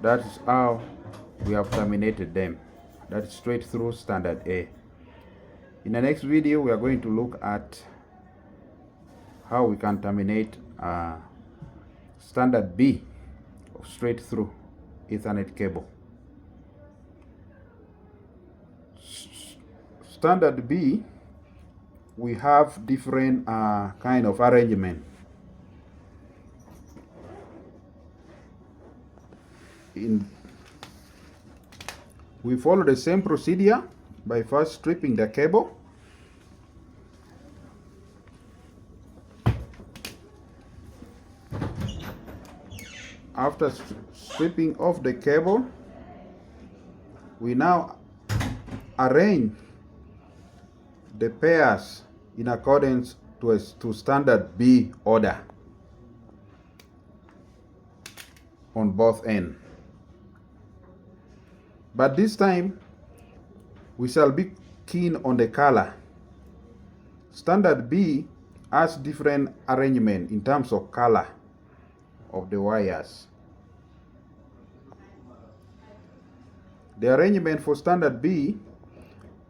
That is how we have terminated them. That's straight through standard A. In the next video, we are going to look at how we can terminate standard B of straight through Ethernet cable. Standard B, we have different kind of arrangement. We follow the same procedure by first stripping the cable. After stripping off the cable, we now arrange the pairs in accordance to standard B order on both ends. But this time, we shall be keen on the color. Standard B has different arrangement in terms of color of the wires. The arrangement for standard B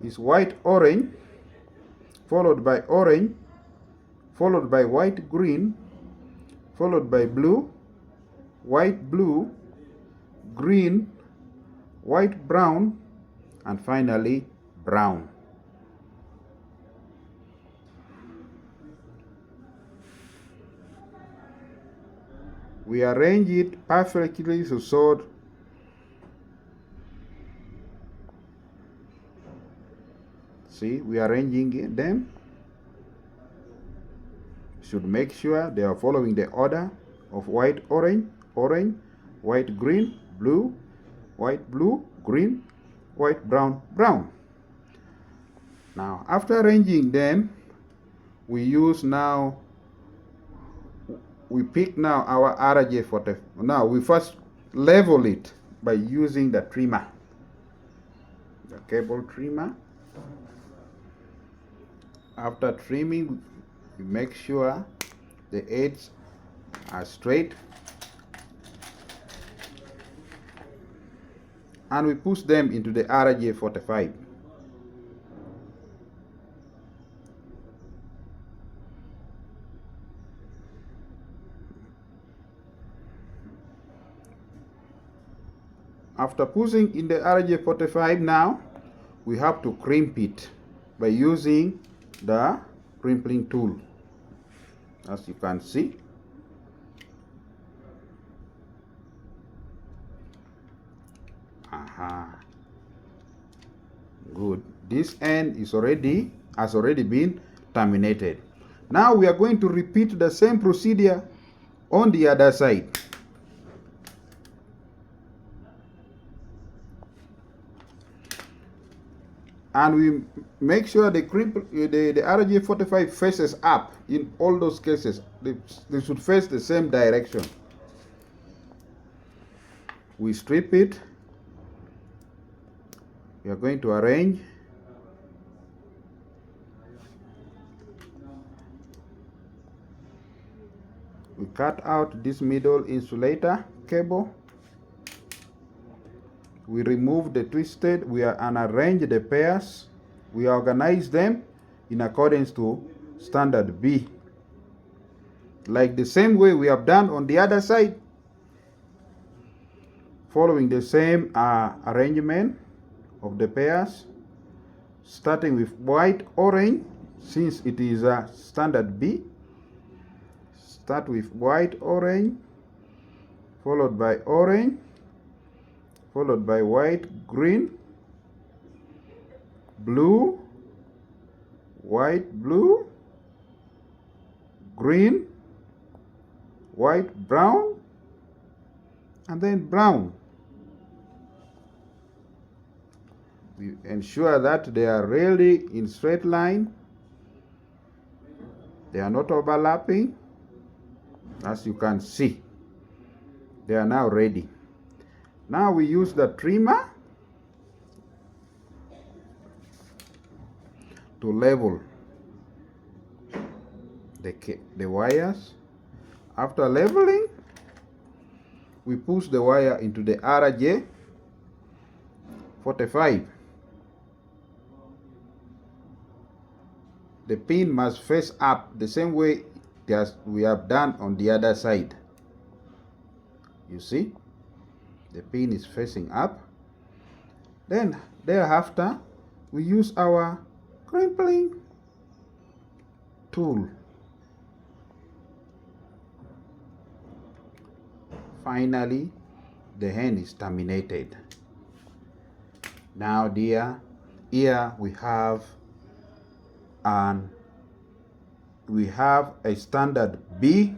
is white-orange, followed by orange, followed by white-green, followed by blue, white-blue, green, white-brown, and finally brown. We arrange it perfectly so see, we are arranging them. Should make sure they are following the order of white, orange, orange, white, green, blue, white, blue, green, white, brown, brown. Now, after arranging them, we pick now our RJ40. Now, we first level it by using the trimmer, the cable trimmer. After trimming, we make sure the edges are straight, and we push them into the RJ45. After pushing in the RJ45, now we have to crimp it by using the crimping tool, as you can see. Good. This end has already been terminated. Now we are going to repeat the same procedure on the other side. And we make sure the RJ45 faces up in all those cases. They should face the same direction. We strip it. We are going to arrange. We cut out this middle insulator cable. We remove the twisted, and arrange the pairs. We organize them in accordance to standard B, like the same way we have done on the other side, following the same arrangement of the pairs, starting with white-orange, since it is a standard B. Start with white-orange, followed by orange, followed by white, green, blue, white, blue, green, white, brown, and then brown. We ensure that they are really in straight line. They are not overlapping. As you can see, they are now ready. Now we use the trimmer to level the wires. After leveling, we push the wire into the RJ45. The pin must face up the same way as we have done on the other side. You see, the pin is facing up. Then thereafter, we use our crimping tool. Finally, the end is terminated. Now dear, here we have a standard B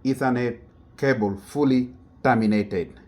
Ethernet cable fully terminated.